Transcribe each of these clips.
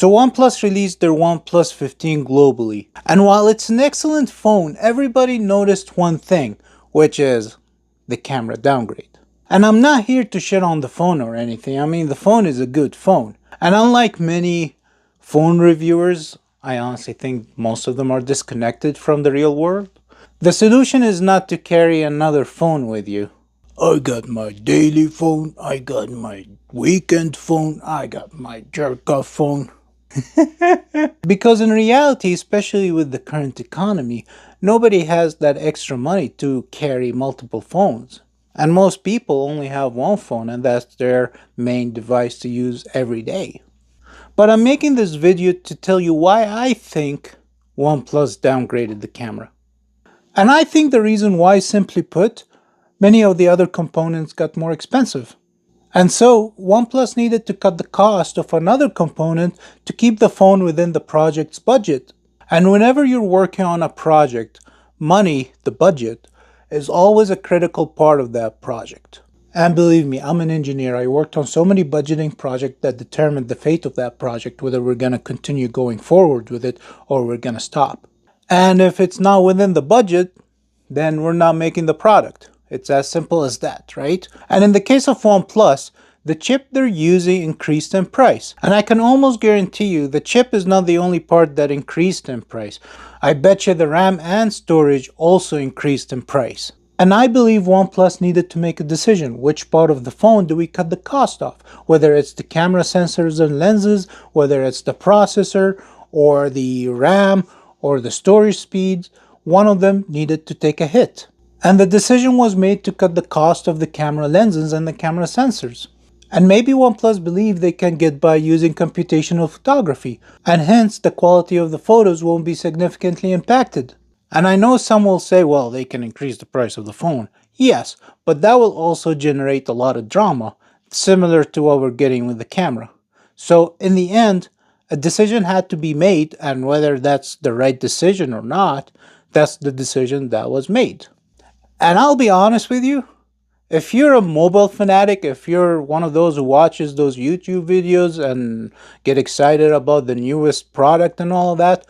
So OnePlus released their OnePlus 15 globally. And while it's an excellent phone, everybody noticed one thing, which is the camera downgrade. And I'm not here to shit on the phone or anything. I mean, the phone is a good phone. And unlike many phone reviewers, I honestly think most of them are disconnected from the real world. The solution is not to carry another phone with you. I got my daily phone, I got my weekend phone, I got my jerk-off phone. Because in reality, especially with the current economy, nobody has that extra money to carry multiple phones. And most people only have one phone, and that's their main device to use every day. But I'm making this video to tell you why I think OnePlus downgraded the camera. And I think the reason why, simply put, many of the other components got more expensive. And so, OnePlus needed to cut the cost of another component to keep the phone within the project's budget. And whenever you're working on a project, money, the budget, is always a critical part of that project. And believe me, I'm an engineer. I worked on so many budgeting projects that determined the fate of that project, whether we're going to continue going forward with it or we're going to stop. And if it's not within the budget, then we're not making the product. It's as simple as that, right? And in the case of OnePlus, the chip they're using increased in price. And I can almost guarantee you the chip is not the only part that increased in price. I bet you the RAM and storage also increased in price. And I believe OnePlus needed to make a decision. Which part of the phone do we cut the cost off? Whether it's the camera sensors and lenses, whether it's the processor, or the RAM, or the storage speeds, one of them needed to take a hit. And the decision was made to cut the cost of the camera lenses and the camera sensors. And maybe OnePlus believed they can get by using computational photography, and hence the quality of the photos won't be significantly impacted. And I know some will say, well, they can increase the price of the phone. Yes, but that will also generate a lot of drama, similar to what we're getting with the camera. So in the end, a decision had to be made, and whether that's the right decision or not, that's the decision that was made. And I'll be honest with you, if you're a mobile fanatic, if you're one of those who watches those YouTube videos and get excited about the newest product and all of that,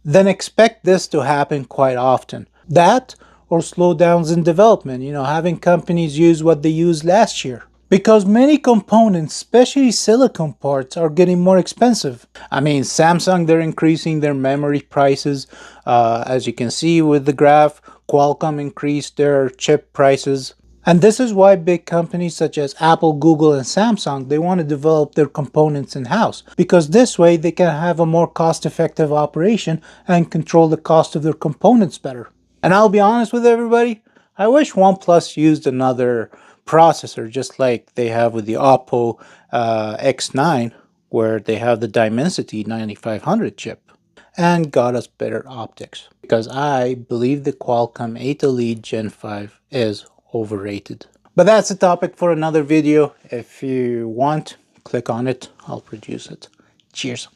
then expect this to happen quite often. That or slowdowns in development, having companies use what they used last year. Because many components, especially silicon parts, are getting more expensive. I mean, Samsung, they're increasing their memory prices. As you can see with the graph, Qualcomm increased their chip prices. And this is why big companies such as Apple, Google, and Samsung, they want to develop their components in-house. Because this way, they can have a more cost-effective operation and control the cost of their components better. And I'll be honest with everybody, I wish OnePlus used another processor, just like they have with the Oppo X9, where they have the Dimensity 9500 chip, and got us better optics. Because I believe the Qualcomm 8 Elite Gen 5 is overrated. But that's a topic for another video. If you want, click on it, I'll produce it. Cheers.